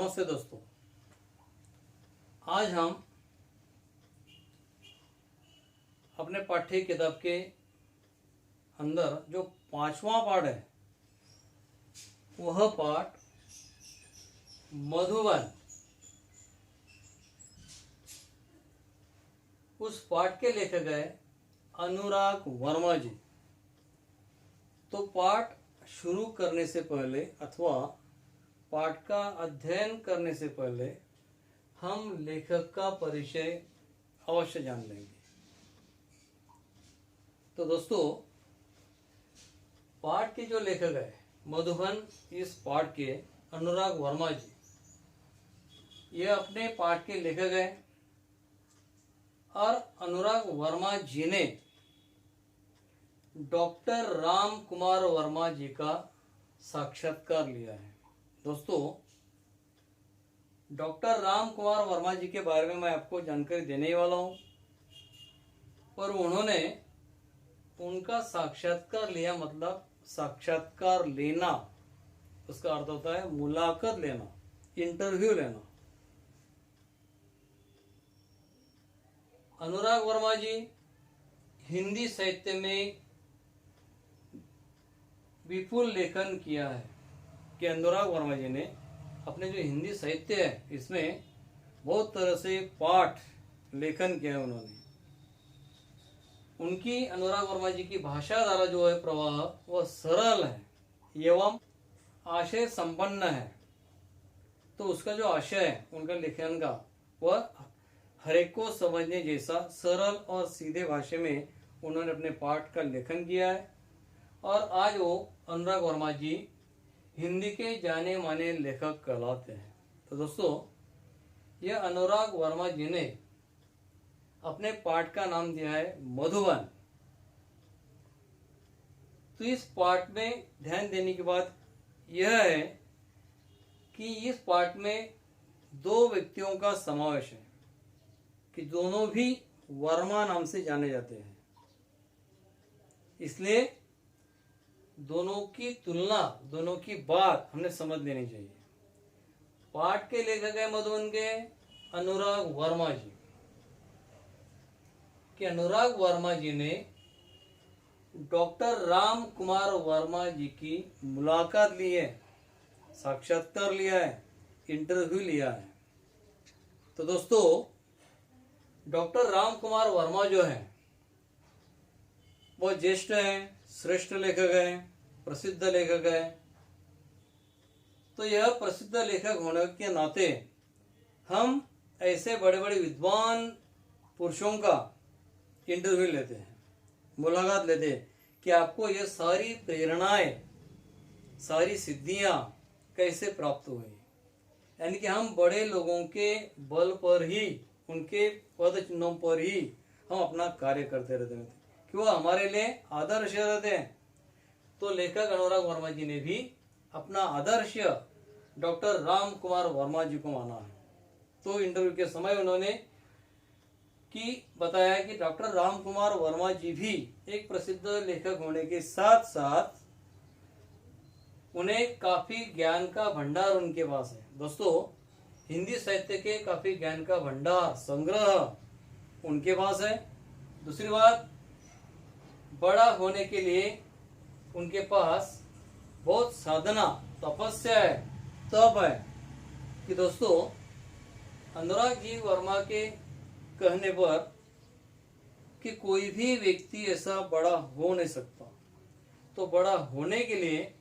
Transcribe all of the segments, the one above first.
नमस्ते दोस्तों। आज हम अपने पाठ्य किताब के अंदर जो 5वां पाठ है वह पाठ मधुबन, उस पाठ के लेखक है अनुराग वर्मा जी। तो पाठ शुरू करने से पहले अथवा पाठ का अध्ययन करने से पहले हम लेखक का परिचय अवश्य जान लेंगे। तो दोस्तों, पाठ के जो लेखक है मधुबन, इस पाठ के अनुराग वर्मा जी, ये अपने पाठ के लेखक है और अनुराग वर्मा जी ने डॉक्टर राम कुमार वर्मा जी का साक्षात्कार लिया है। दोस्तों, डॉक्टर राम कुमार वर्मा जी के बारे में मैं आपको जानकारी देने ही वाला हूं, पर उन्होंने उनका साक्षात्कार लिया, मतलब साक्षात्कार लेना, उसका अर्थ होता है मुलाकात लेना, इंटरव्यू लेना। अनुराग वर्मा जी हिंदी साहित्य में विपुल लेखन किया है कि अनुराग वर्मा जी ने अपने जो हिंदी साहित्य है इसमें बहुत तरह से पाठ लेखन किया है उन्होंने। उनकी, अनुराग वर्मा जी की भाषा धारा जो है प्रवाह, वह सरल है एवं आशय संपन्न है। तो उसका जो आशय है उनका लेखन का, वह हर एक को समझने जैसा सरल और सीधे भाषा में उन्होंने अपने पाठ का लेखन किया है। और आज वो अनुराग वर्मा जी हिंदी के जाने माने लेखक कहलाते हैं। तो दोस्तों, यह अनुराग वर्मा जी ने अपने पाठ का नाम दिया है मधुबन। तो इस पाठ में ध्यान देने की बात यह है कि इस पाठ में दो व्यक्तियों का समावेश है कि दोनों भी वर्मा नाम से जाने जाते हैं, इसलिए दोनों की तुलना, दोनों की बात हमने समझ लेनी चाहिए। पाठ के लेखक है मधुबन के अनुराग वर्मा जी, कि अनुराग वर्मा जी ने डॉक्टर राम कुमार वर्मा जी की मुलाकात ली है, साक्षात्कार लिया है, इंटरव्यू लिया है। तो दोस्तों, डॉक्टर राम कुमार वर्मा जो है वो ज्येष्ठ हैं, श्रेष्ठ लेखक हैं, प्रसिद्ध लेखक है। तो यह प्रसिद्ध लेखक होने के नाते हम ऐसे बड़े बड़े विद्वान पुरुषों का इंटरव्यू लेते हैं, मुलाकात लेते हैं कि आपको ये सारी प्रेरणाएं, सारी सिद्धियां कैसे प्राप्त हुई। यानी कि हम बड़े लोगों के बल पर ही, उनके पद चिन्हों पर ही हम अपना कार्य करते रहते हैं कि वो हमारे लिए आदर्श रहते हैं। तो लेखक अनुराग वर्मा जी ने भी अपना आदर्श डॉक्टर राम कुमार वर्मा जी को माना है। तो इंटरव्यू के समय उन्होंने बताया कि डॉक्टर राम कुमार वर्मा जी भी एक प्रसिद्ध लेखक होने के साथ साथ उन्हें काफी ज्ञान का भंडार उनके पास है। दोस्तों, हिंदी साहित्य के काफी ज्ञान का भंडार, संग्रह उनके पास है। दूसरी बात, बड़ा होने के लिए उनके पास बहुत साधना, तपस्या है, तप है। कि दोस्तों, अनुराग जी वर्मा के कहने पर कि कोई भी व्यक्ति ऐसा बड़ा हो नहीं सकता, तो बड़ा होने के लिए,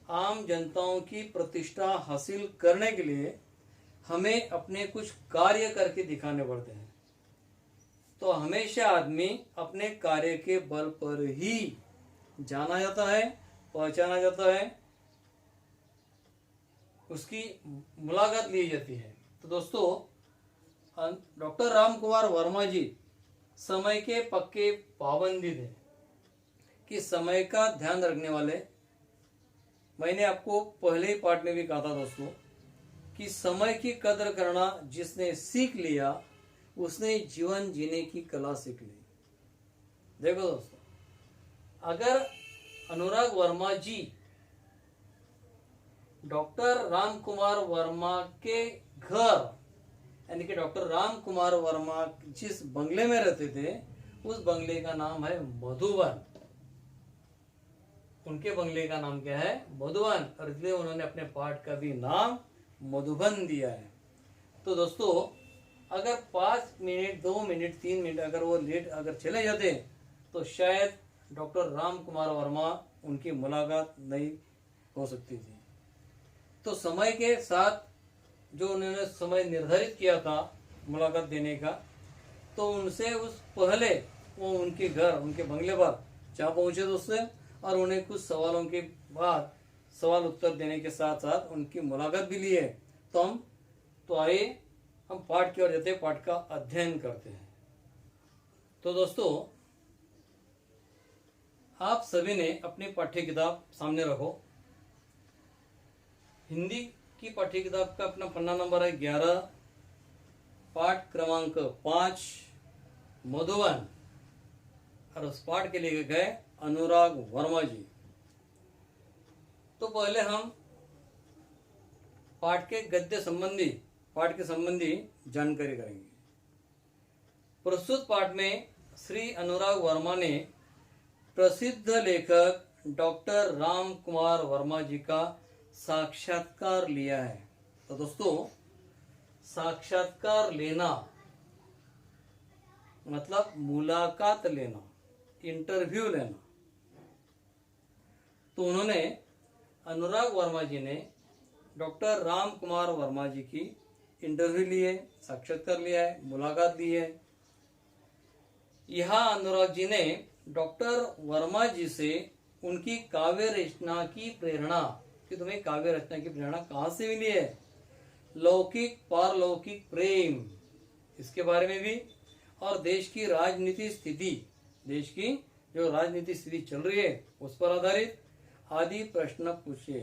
आम जनताओं की प्रतिष्ठा हासिल करने के लिए हमें अपने कुछ कार्य करके दिखाने पड़ते हैं। तो हमेशा आदमी अपने कार्य के बल पर ही जाना जाता है, पहचाना जाता है, उसकी मुलाकात ली जाती है। तो दोस्तों, डॉक्टर राम कुमार वर्मा जी समय के पक्के पाबंदी थे, कि समय का ध्यान रखने वाले। मैंने आपको पहले ही पाठ में भी कहा था दोस्तों कि समय की कदर करना जिसने सीख लिया उसने जीवन जीने की कला सीख ली। देखो दोस्तों, अगर अनुराग वर्मा जी डॉक्टर राम कुमार वर्मा के घर, यानी कि डॉक्टर राम कुमार वर्मा जिस बंगले में रहते थे उस बंगले का नाम है मधुवन। उनके बंगले का नाम क्या है? मधुवन, और इसलिए उन्होंने अपने पाठ का भी नाम मधुबन दिया है। तो दोस्तों अगर 5 मिनट 2 मिनट 3 मिनट अगर वो लेट अगर चले जाते तो शायद डॉक्टर राम कुमार वर्मा उनकी मुलाकात नहीं हो सकती थी। तो समय के साथ जो उन्होंने समय निर्धारित किया था मुलाकात देने का, तो उनसे उस पहले वो उनके घर उनके बंगले पर जा पहुंचे दोस्तों, और उन्हें कुछ सवालों के बाद सवाल उत्तर देने के साथ साथ उनकी मुलाकात भी ली है। तो आइए हम पाठ की ओर जाते हैं, पाठ का अध्ययन करते हैं। तो दोस्तों आप सभी ने अपनी पाठ्य किताब सामने रखो। हिंदी की पाठ्य किताब का अपना पन्ना नंबर है 11, पाठ क्रमांक 5, मधुवन, और उस पाठ के लेखक है अनुराग वर्मा जी। तो पहले हम पाठ के संबंधी जानकारी करेंगे। प्रस्तुत पाठ में श्री अनुराग वर्मा ने प्रसिद्ध लेखक डॉक्टर राम कुमार वर्मा जी का साक्षात्कार लिया है। तो दोस्तों साक्षात्कार लेना मतलब मुलाकात लेना, इंटरव्यू लेना। तो उन्होंने अनुराग वर्मा जी ने डॉक्टर राम कुमार वर्मा जी की इंटरव्यू ली है, साक्षात्कार लिया है, मुलाकात ली है। यहाँ अनुराग जी ने डॉक्टर वर्मा जी से उनकी काव्य रचना की प्रेरणा, कि तुम्हें काव्य रचना की प्रेरणा कहाँ से मिली है, लौकिक पारलौकिक प्रेम, इसके बारे में भी, और देश की राजनीति स्थिति, देश की जो राजनीतिक स्थिति चल रही है उस पर आधारित आदि प्रश्न पूछे।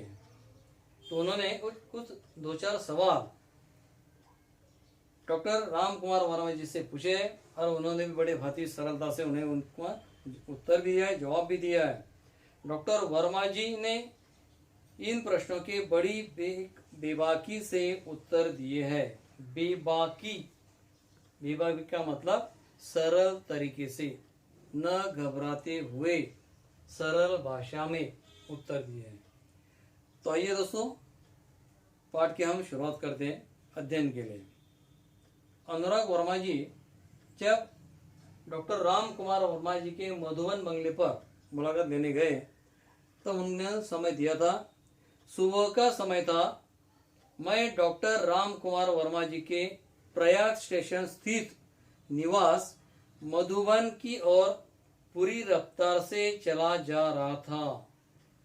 तो उन्होंने कुछ 2-4 सवाल डॉक्टर राम कुमार वर्मा जी से पूछे, और उन्होंने भी बड़े भांति सरलता से उन्हें उनका उत्तर भी दिया है, जवाब भी दिया है। डॉक्टर वर्मा जी ने इन प्रश्नों के बड़ी बेबाकी से उत्तर दिए हैं। बेबाकी का मतलब सरल तरीके से, न घबराते हुए सरल भाषा में उत्तर दिए हैं। तो आइए दोस्तों पाठ की हम शुरुआत करते हैं अध्ययन के लिए। अनुराग वर्मा जी जब डॉक्टर राम कुमार वर्मा जी के मधुबन बंगले पर मुलाकात लेने गए तो उन्होंने समय दिया था, सुबह का समय था। मैं डॉक्टर राम कुमार वर्मा जी के प्रयाग स्टेशन स्थित निवास मधुबन की ओर पूरी रफ्तार से चला जा रहा था,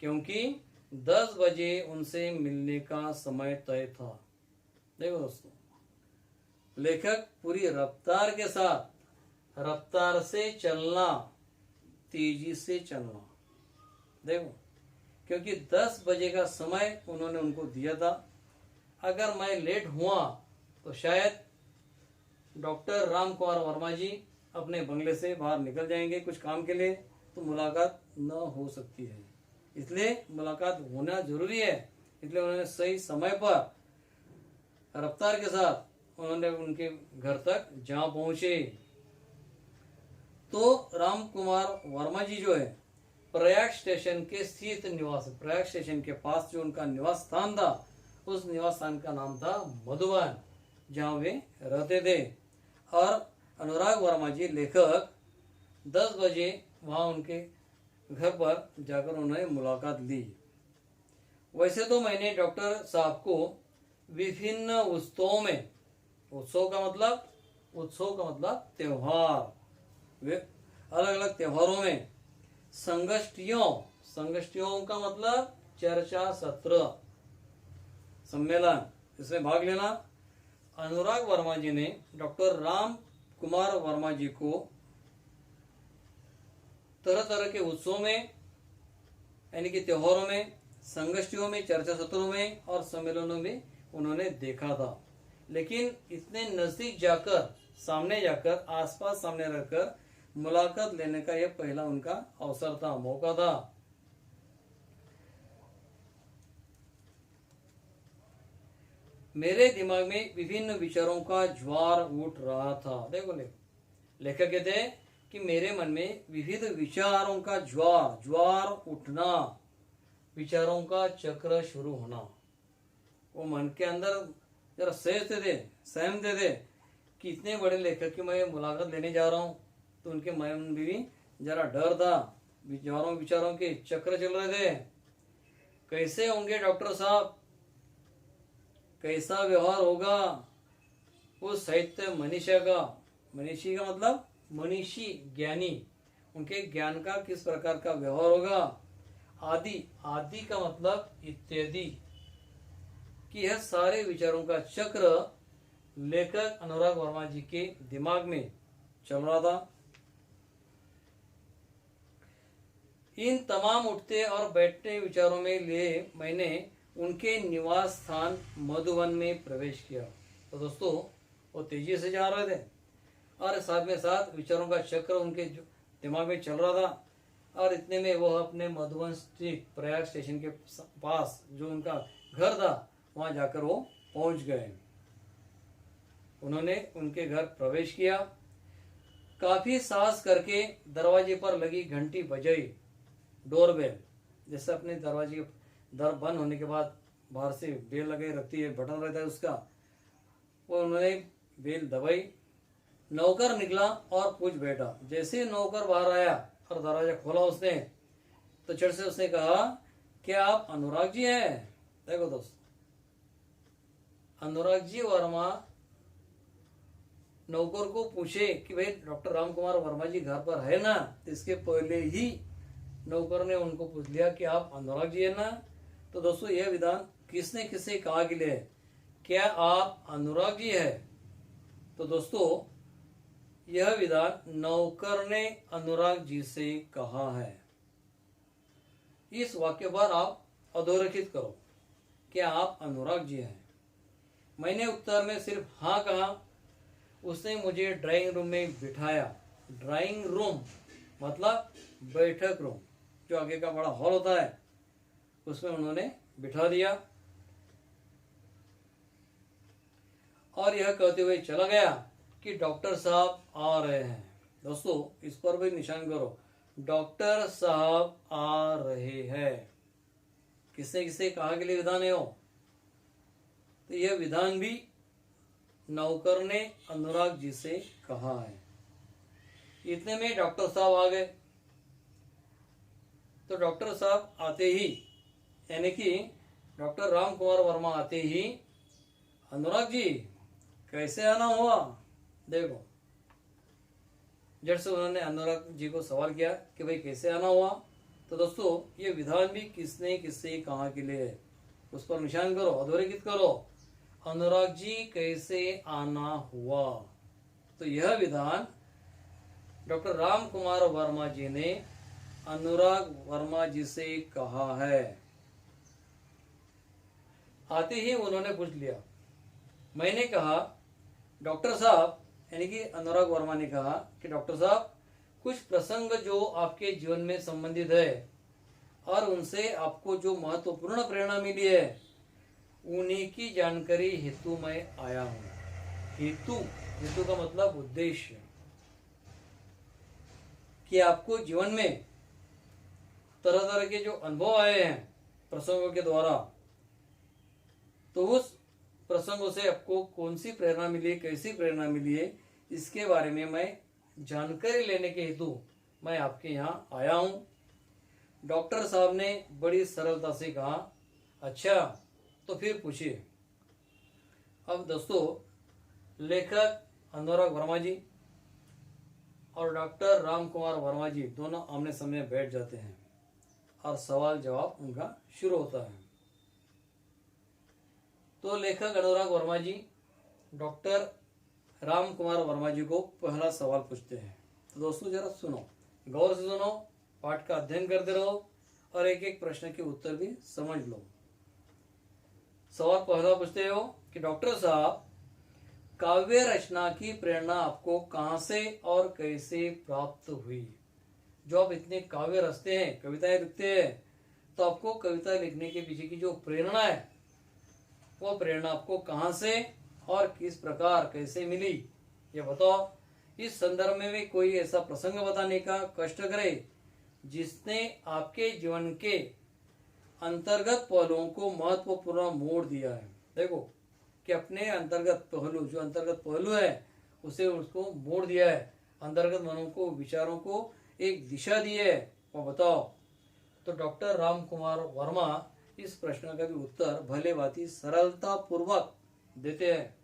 क्योंकि 10 बजे उनसे मिलने का समय तय था। देखो दोस्तों, लेखक पूरी रफ्तार के साथ, रफ्तार से चलना, तेजी से चलना, देखो, क्योंकि 10 बजे का समय उन्होंने उनको दिया था। अगर मैं लेट हुआ तो शायद डॉक्टर राम कुमार वर्मा जी अपने बंगले से बाहर निकल जाएंगे कुछ काम के लिए, तो मुलाकात न हो सकती है। इसलिए मुलाकात होना जरूरी है। इसलिए उन्होंने सही समय पर रफ्तार के साथ उन्होंने उनके घर तक जहां पहुंचे। तो राम कुमार वर्मा जी जो है प्रयाग स्टेशन के स्थित निवास, प्रयाग स्टेशन के पास जो उनका निवास स्थान था, उस निवास स्थान का नाम था मधुबन, जहां वे रहते थे। और अनुराग वर्मा जी लेखक 10 बजे वहां उनके घर पर जाकर उन्होंने मुलाकात ली। वैसे तो मैंने डॉक्टर साहब को विभिन्न उत्सवों में, उत्सव का मतलब त्योहार, वे अलग अलग त्योहारों में संगोष्ठियों का मतलब चर्चा सत्र, सम्मेलन, इसमें भाग लेना। अनुराग वर्मा जी ने डॉक्टर राम कुमार वर्मा जी को तरह तरह के उत्सवों में, यानी कि त्योहारों में, संगोष्ठियों में, चर्चा सत्रों में और सम्मेलनों में उन्होंने देखा था। लेकिन इतने नजदीक जाकर, सामने जाकर, आसपास सामने रहकर मुलाकात लेने का यह पहला उनका अवसर था, मौका था। मेरे दिमाग में विभिन्न विचारों का ज्वार उठ रहा था। देखो लेखक कहते हैं कि मेरे मन में विविध विचारों का ज्वार उठना, विचारों का चक्र शुरू होना। वो मन के अंदर जरा सहमते थे कि इतने बड़े लेखक की मैं मुलाकात लेने जा रहा हूँ, तो उनके मन में भी जरा डर था, विचारों के चक्र चल रहे थे। कैसे होंगे डॉक्टर साहब, कैसा व्यवहार होगा उस साहित्य मनीषी का मतलब मनीषी ज्ञानी, उनके ज्ञान का किस प्रकार का व्यवहार होगा। आदि का मतलब इत्यादि, कि यह सारे विचारों का चक्र लेखक अनुराग वर्मा जी के दिमाग में चल रहा था। इन तमाम उठते और बैठते विचारों में लिए मैंने उनके निवास स्थान मधुवन में प्रवेश किया। तो दोस्तों वो तेजी से जा रहे थे और साथ में साथ विचारों का चक्र उनके दिमाग में चल रहा था, और इतने में वो अपने मधुवन स्ट्रीट प्रयाग स्टेशन के पास जो उनका घर था वहां जाकर वो पहुंच गए। उन्होंने उनके घर प्रवेश किया, काफी साहस करके दरवाजे पर लगी घंटी बजाई, डोरबेल, जैसे अपने दरवाजे दर बंद होने के बाद बाहर से बेल लगे रखती है, बटन रहता है उसका, वो उन्होंने बेल दबाई। नौकर निकला और पूछ बैठा। जैसे नौकर बाहर आया और दरवाजा खोला उसने, तो चढ़ से उसने कहा, क्या आप अनुराग जी हैं? देखो दोस्त, अनुराग जी वर्मा नौकर को पूछे कि भाई डॉक्टर राम कुमार वर्मा जी घर पर है ना, तो इसके पहले ही नौकर ने उनको पूछ लिया कि आप अनुराग जी है ना। तो दोस्तों यह विधान किसने किससे कहा के लिए, क्या आप अनुराग जी है? तो दोस्तों यह विधान नौकर ने अनुराग जी से कहा है। इस वाक्य पर आप अधोरेखित करो, क्या आप अनुराग जी हैं? मैंने उत्तर में सिर्फ हाँ कहा। उसने मुझे ड्राइंग रूम में बिठाया। ड्राइंग रूम मतलब बैठक रूम, जो आगे का बड़ा हॉल होता है, उसमें उन्होंने बिठा दिया और यह कहते हुए चला गया कि डॉक्टर साहब आ रहे हैं। दोस्तों इस पर भी निशान करो, डॉक्टर साहब आ रहे हैं। किससे किससे कहा के लिए विधान है वो? तो यह विधान भी नौकर ने अनुराग जी से कहा है। इतने में डॉक्टर साहब आ गए। तो डॉक्टर साहब आते ही, यानी कि डॉक्टर राम कुमार वर्मा आते ही, अनुराग जी कैसे आना हुआ? देखो जब से उन्होंने अनुराग जी को सवाल किया कि भाई कैसे आना हुआ, तो दोस्तों ये विधान भी किसने किससे कहा के लिए है, उस पर निशान करो, अधोरेखित करो। अनुराग जी कैसे आना हुआ, तो यह विधान डॉक्टर राम कुमार वर्मा जी ने अनुराग वर्मा जी से कहा है। आते ही उन्होंने पूछ लिया। मैंने कहा, डॉक्टर साहब, यानी कि अनुराग वर्मा ने कहा कि डॉक्टर साहब, कुछ प्रसंग जो आपके जीवन में संबंधित है और उनसे आपको जो महत्वपूर्ण प्रेरणा मिली है, उन्हीं की जानकारी हेतु मैं आया हूं। हेतु का मतलब उद्देश्य, कि आपको जीवन में तरह तरह के जो अनुभव आए हैं प्रसंगों के द्वारा, तो उस प्रसंगों से आपको कौन सी प्रेरणा मिली है, कैसी प्रेरणा मिली है, इसके बारे में मैं जानकारी लेने के हेतु मैं आपके यहाँ आया हूँ। डॉक्टर साहब ने बड़ी सरलता से कहा, अच्छा तो फिर पूछिए। अब दोस्तों लेखक अनुराग वर्मा जी और डॉक्टर राम कुमार वर्मा जी दोनों आमने सामने बैठ जाते हैं और सवाल जवाब उनका शुरू होता है। तो लेखक अनुराग वर्मा जी डॉक्टर राम कुमार वर्मा जी को पहला सवाल पूछते हैं। तो दोस्तों जरा सुनो, गौर से सुनो, पाठ का अध्ययन करते रहो और एक एक प्रश्न के उत्तर भी समझ लो। सवाल पहला पूछते हो कि डॉक्टर साहब, काव्य रचना की प्रेरणा आपको कहां से और कैसे प्राप्त हुई? जो आप इतने काव्य रचते हैं, कविताएं लिखते हैं, तो आपको कविता लिखने के पीछे की जो प्रेरणा है वो प्रेरणा आपको कहाँ से और किस प्रकार कैसे मिली, ये बताओ। इस संदर्भ में भी कोई ऐसा प्रसंग बताने का कष्ट करे जिसने आपके जीवन के अंतर्गत पहलुओं को महत्वपूर्ण मोड़ दिया है। देखो कि अपने अंतर्गत पहलू, जो अंतर्गत पहलू है उसे उसको मोड़ दिया है, अंतर्गत मनों को, विचारों को एक दिशा दी है, वो बताओ। तो डॉक्टर राम कुमार वर्मा इस प्रश्न का भी उत्तर भले भांति सरलता पूर्वक देते हैं।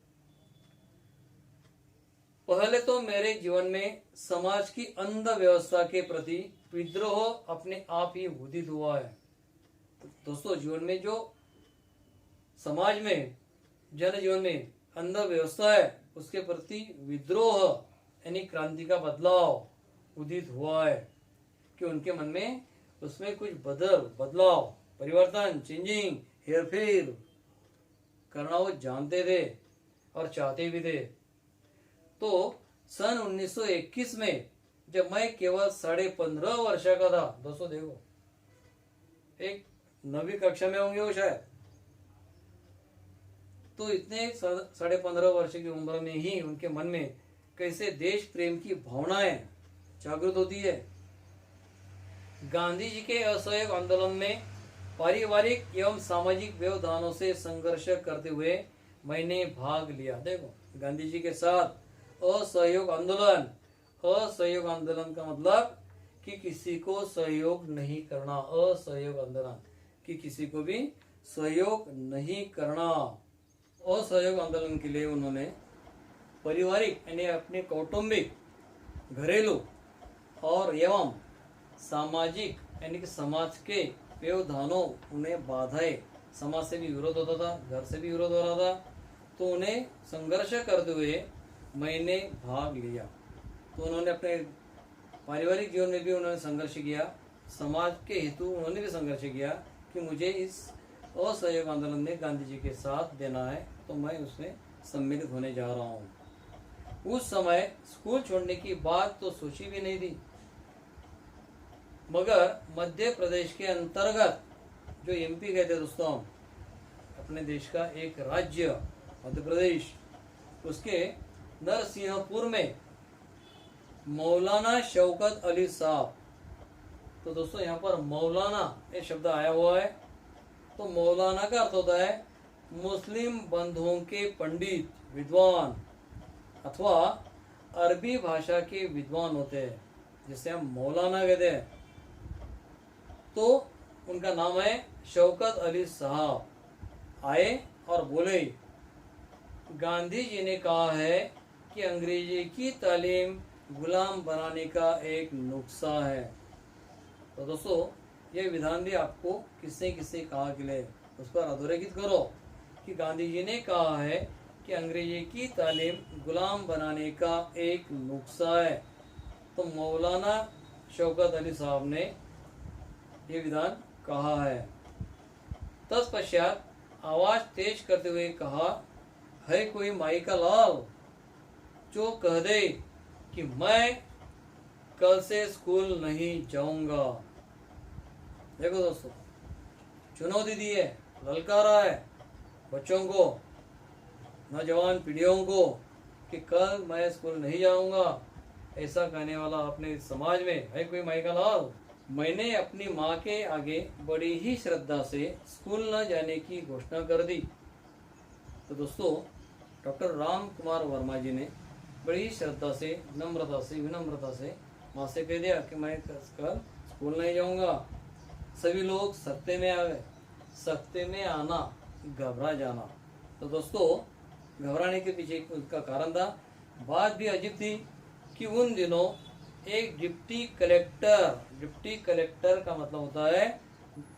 पहले तो मेरे जीवन में समाज की अंध व्यवस्था के प्रति विद्रोह अपने आप ही उदित हुआ है। तो दोस्तों, जीवन में जो समाज में, जन जीवन में अंध व्यवस्था है उसके प्रति विद्रोह यानी क्रांति का बदलाव उदित हुआ है कि उनके मन में उसमें कुछ बदलाव, परिवर्तन, चेंजिंग, हेरफेर करना वो जानते थे और चाहते भी थे। तो सन 1921 में जब मैं केवल 15.5 वर्ष का था, दोस्तों देखो, एक 9वीं कक्षा में होंगे वो शायद, तो इतने 15.5 वर्ष की उम्र में ही उनके मन में कैसे देश प्रेम की भावनाएं जागृत होती है। गांधी जी के असहयोग आंदोलन में पारिवारिक एवं सामाजिक व्यवधानों से संघर्ष करते हुए मैंने भाग लिया। देखो, गांधी जी के साथ असहयोग आंदोलन, असहयोग आंदोलन का मतलब कि किसी को सहयोग नहीं करना, असहयोग आंदोलन कि किसी को भी सहयोग नहीं करना। असहयोग आंदोलन के लिए उन्होंने पारिवारिक यानी अपने कौटुंबिक, घरेलू और एवं सामाजिक यानी कि समाज के व्यवधानों, उन्हें बाधाएं, समाज से भी विरोध होता था, घर से भी विरोध हो रहा था, तो उन्हें संघर्ष करते हुए मैंने भाग लिया। तो उन्होंने अपने पारिवारिक जीवन में भी उन्होंने संघर्ष किया, समाज के हेतु उन्होंने भी संघर्ष किया कि मुझे इस असहयोग आंदोलन में गांधी जी के साथ देना है, तो मैं उसमें सम्मिलित होने जा रहा हूँ। उस समय स्कूल छोड़ने की बात तो सोची भी नहीं थी, मगर मध्य प्रदेश के अंतर्गत जो एमपी कहते दोस्तों, अपने देश का एक राज्य मध्य प्रदेश, उसके नरसिंहपुर में मौलाना शौकत अली साहब, तो दोस्तों यहाँ पर मौलाना ये शब्द आया हुआ है, तो मौलाना का अर्थ होता है मुस्लिम बंधुओं के पंडित, विद्वान, अथवा अरबी भाषा के विद्वान होते हैं जिसे हम मौलाना कहते हैं। तो उनका नाम है शौकत अली साहब। आए और बोले, गांधी जी ने कहा है कि अंग्रेजी की तालीम गुलाम बनाने का एक नुस्खा है। तो दोस्तों, ये विधान भी आपको किसने किसने कहा के लिए उस पर अधोरेखित करो कि गांधी जी ने कहा है कि अंग्रेजी की तालीम गुलाम बनाने का एक नुस्खा है। तो मौलाना शौकत अली साहब ने ये विधान कहा है। तत्पश्चात आवाज तेज करते हुए कहा, है कोई माई का लाल जो कह दे कि मैं कल से स्कूल नहीं जाऊंगा। देखो दोस्तों, चुनौती दी है, ललकारा है बच्चों को, नौजवान पीढ़ियों को कि कल मैं स्कूल नहीं जाऊंगा, ऐसा कहने वाला अपने समाज में है कोई माई का लाल। मैंने अपनी माँ के आगे बड़ी ही श्रद्धा से स्कूल न जाने की घोषणा कर दी। तो दोस्तों, डॉक्टर राम कुमार वर्मा जी ने बड़ी श्रद्धा से, नम्रता से, विनम्रता से माँ से कह दिया कि मैं कल स्कूल नहीं जाऊंगा। सभी लोग सत्ते में आ गए। सत्ते में आना, घबरा जाना। तो दोस्तों, घबराने के पीछे उसका कारण था, बात भी अजीब थी कि उन दिनों एक डिप्टी कलेक्टर का मतलब होता है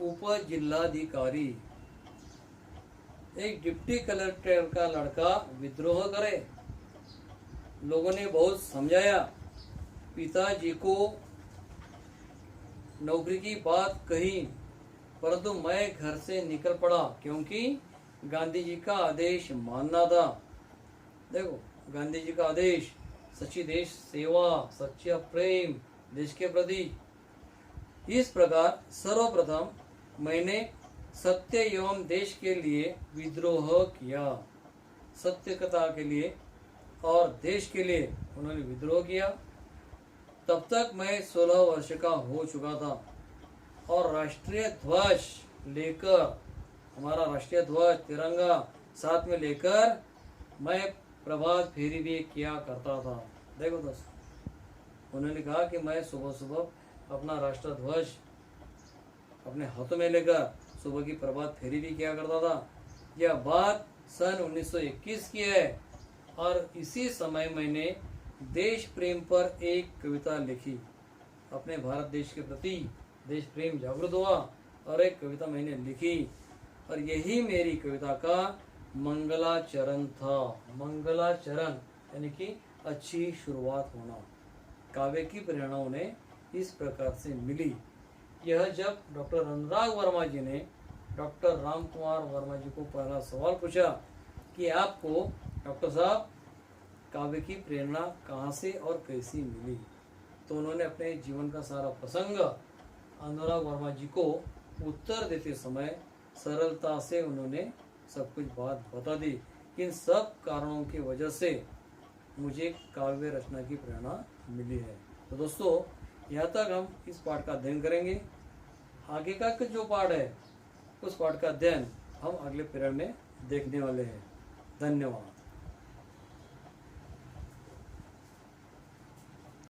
उप जिलाधिकारी, एक डिप्टी कलेक्टर का लड़का विद्रोह करे। लोगों ने बहुत समझाया, पिताजी को नौकरी की बात कही, परंतु मैं घर से निकल पड़ा क्योंकि गांधी जी का आदेश मानना था। देखो, गांधी जी का आदेश, सच्ची देश सेवा, सच्चा प्रेम देश के प्रति। इस प्रकार सर्वप्रथम मैंने सत्य एवं देश के लिए विद्रोह किया। सत्य कथा के लिए और देश के लिए उन्होंने विद्रोह किया। तब तक मैं 16 वर्ष का हो चुका था और राष्ट्रीय ध्वज लेकर, हमारा राष्ट्रीय ध्वज तिरंगा साथ में लेकर मैं प्रभात फेरी भी किया करता था। देखो दोस्तों, उन्होंने कहा कि मैं सुबह सुबह अपना राष्ट्र ध्वज अपने हाथों में लेकर सुबह की प्रभात फेरी भी किया करता था। यह बात सन 1921 की है और इसी समय मैंने देश प्रेम पर एक कविता लिखी। अपने भारत देश के प्रति देश प्रेम जागृत हुआ और एक कविता मैंने लिखी और यही मेरी कविता का मंगलाचरण था। मंगलाचरण यानी कि अच्छी शुरुआत होना। काव्य की प्रेरणा उन्हें इस प्रकार से मिली। यह जब डॉक्टर अनुराग वर्मा जी ने डॉक्टर राम कुमार वर्मा जी को पहला सवाल पूछा कि आपको डॉक्टर साहब काव्य की प्रेरणा कहाँ से और कैसी मिली, तो उन्होंने अपने जीवन का सारा प्रसंग अनुराग वर्मा जी को उत्तर देते समय सरलता से उन्होंने सब कुछ बात बता दी। इन सब कारणों की वजह से मुझे काव्य रचना की प्रेरणा मिली है। तो दोस्तों, यहाँ तक हम इस पाठ का अध्ययन करेंगे। आगे का जो पाठ है उस पाठ का अध्ययन हम अगले पीरियड में देखने वाले हैं। धन्यवाद।